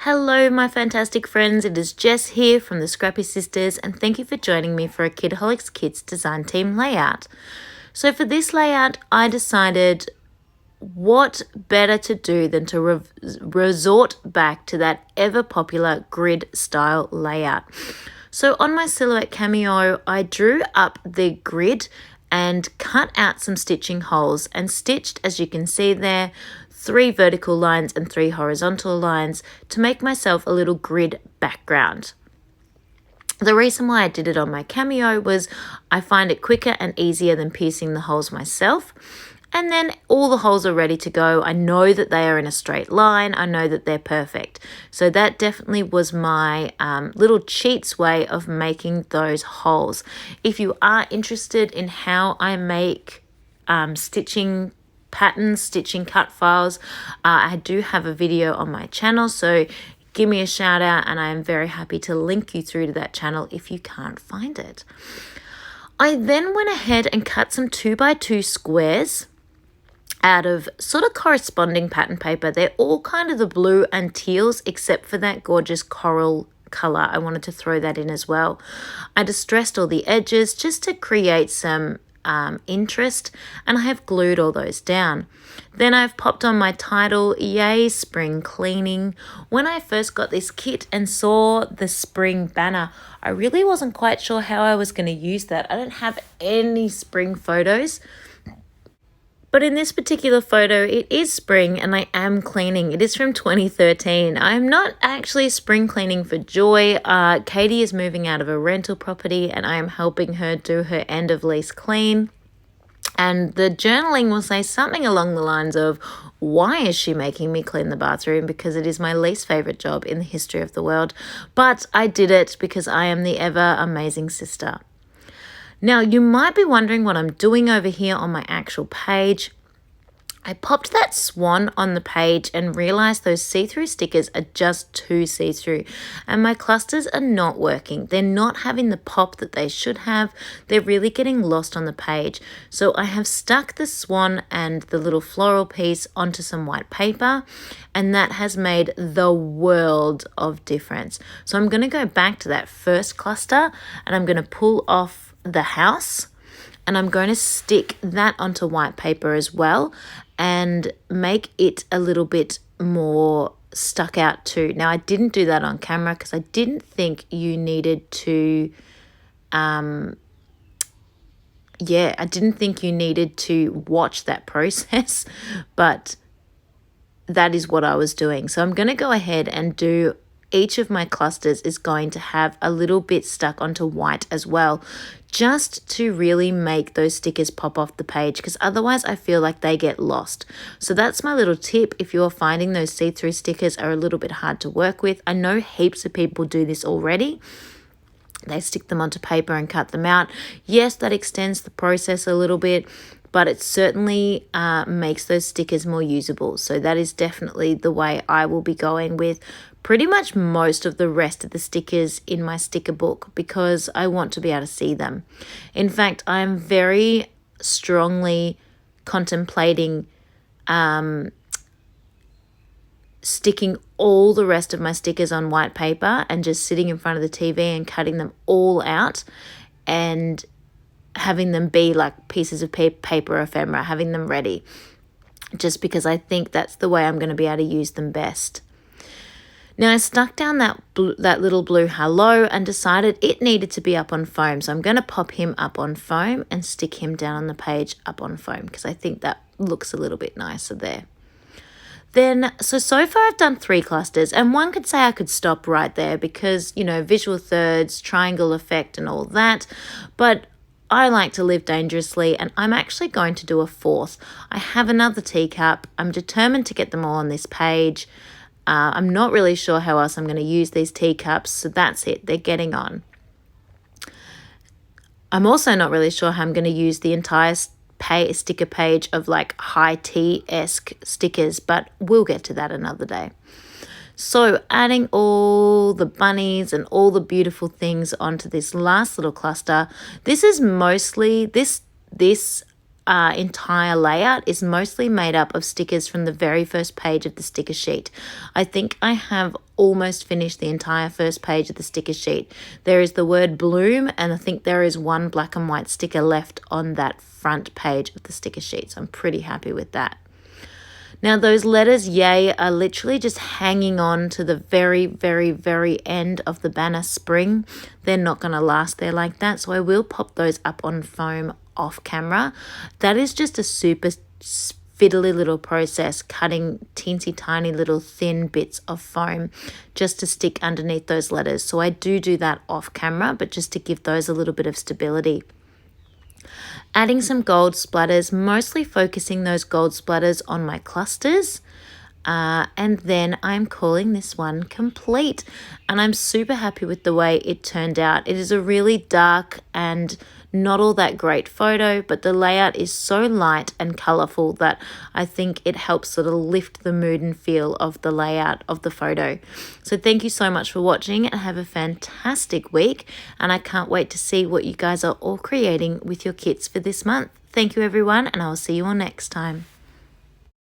Hello, my fantastic friends. It is Jess here from the Scrappy Sisters, and thank you for joining me for a Kitaholic Kits design team layout. So for this layout, I decided what better to do than to resort back to that ever popular grid style layout. So on my silhouette cameo, I drew up the grid and cut out some stitching holes and stitched, as you can see there, 3 vertical lines and 3 horizontal lines to make myself a little grid background. The reason why I did it on my cameo was I find it quicker and easier than piercing the holes myself. And then all the holes are ready to go. I know that they are in a straight line. I know that they're perfect. So that definitely was my little cheats way of making those holes. If you are interested in how I make stitching patterns, stitching cut files, I do have a video on my channel. So give me a shout out and I am very happy to link you through to that channel if you can't find it. I then went ahead and cut some 2x2 squares out of sort of corresponding pattern paper. They're all kind of the blue and teals except for that gorgeous coral color. I wanted to throw that in as well. I distressed all the edges just to create some interest, and I have glued all those down. Then I've popped on my title, Yay Spring Cleaning. When I first got this kit and saw the spring banner, I really wasn't quite sure how I was going to use that. I don't have any spring photos. But in this particular photo, it is spring and I am cleaning. It is from 2013. I'm not actually spring cleaning for joy. Katie is moving out of a rental property and I am helping her do her end of lease clean. And the journaling will say something along the lines of, why is she making me clean the bathroom? Because it is my least favorite job in the history of the world. But I did it because I am the ever amazing sister. Now, you might be wondering what I'm doing over here on my actual page. I popped that swan on the page and realized those see-through stickers are just too see-through and my clusters are not working. They're not having the pop that they should have. They're really getting lost on the page. So I have stuck the swan and the little floral piece onto some white paper, and that has made the world of difference. So I'm going to go back to that first cluster and I'm going to pull off the house and I'm going to stick that onto white paper as well and make it a little bit more stuck out too. Now I didn't do that on camera because I didn't think you needed to I didn't think you needed to watch that process, but that is what I was doing. So I'm going to go ahead and do each of my clusters is going to have a little bit stuck onto white as well, just to really make those stickers pop off the page, because otherwise I feel like they get lost. So that's my little tip if you're finding those see-through stickers are a little bit hard to work with. I know heaps of people do this already. They stick them onto paper and cut them out. Yes, that extends the process a little bit, but it certainly makes those stickers more usable. So that is definitely the way I will be going with pretty much most of the rest of the stickers in my sticker book, because I want to be able to see them. In fact, I am very strongly contemplating sticking all the rest of my stickers on white paper and just sitting in front of the TV and cutting them all out and having them be like pieces of paper ephemera, having them ready, just because I think that's the way I'm going to be able to use them best. Now I stuck down that little blue hello and decided it needed to be up on foam. So I'm going to pop him up on foam and stick him down on the page up on foam because I think that looks a little bit nicer there. Then, so far I've done 3 clusters, and one could say I could stop right there because, you know, visual thirds, triangle effect and all that, but I like to live dangerously and I'm actually going to do a 4th. I have another teacup. I'm determined to get them all on this page. I'm not really sure how else I'm going to use these teacups, so that's it. They're getting on. I'm also not really sure how I'm going to use the entire sticker page of like high tea-esque stickers, but we'll get to that another day. So adding all the bunnies and all the beautiful things onto this last little cluster. This is mostly, this entire layout is mostly made up of stickers from the very first page of the sticker sheet. I think I have almost finished the entire first page of the sticker sheet. There is the word bloom, and I think there is one black and white sticker left on that front page of the sticker sheet, so I'm pretty happy with that. Now those letters yay are literally just hanging on to the very, very, very end of the banner spring. They're not going to last there like that, so I will pop those up on foam off camera. That is just a super fiddly little process, cutting teensy tiny little thin bits of foam just to stick underneath those letters. So I do that off camera, but just to give those a little bit of stability. Adding some gold splatters, mostly focusing those gold splatters on my clusters. And then I'm calling this one complete. And I'm super happy with the way it turned out. It is a really dark and not all that great photo, but the layout is so light and colourful that I think it helps sort of lift the mood and feel of the layout of the photo. So thank you so much for watching and have a fantastic week. And I can't wait to see what you guys are all creating with your kits for this month. Thank you everyone, and I will see you all next time.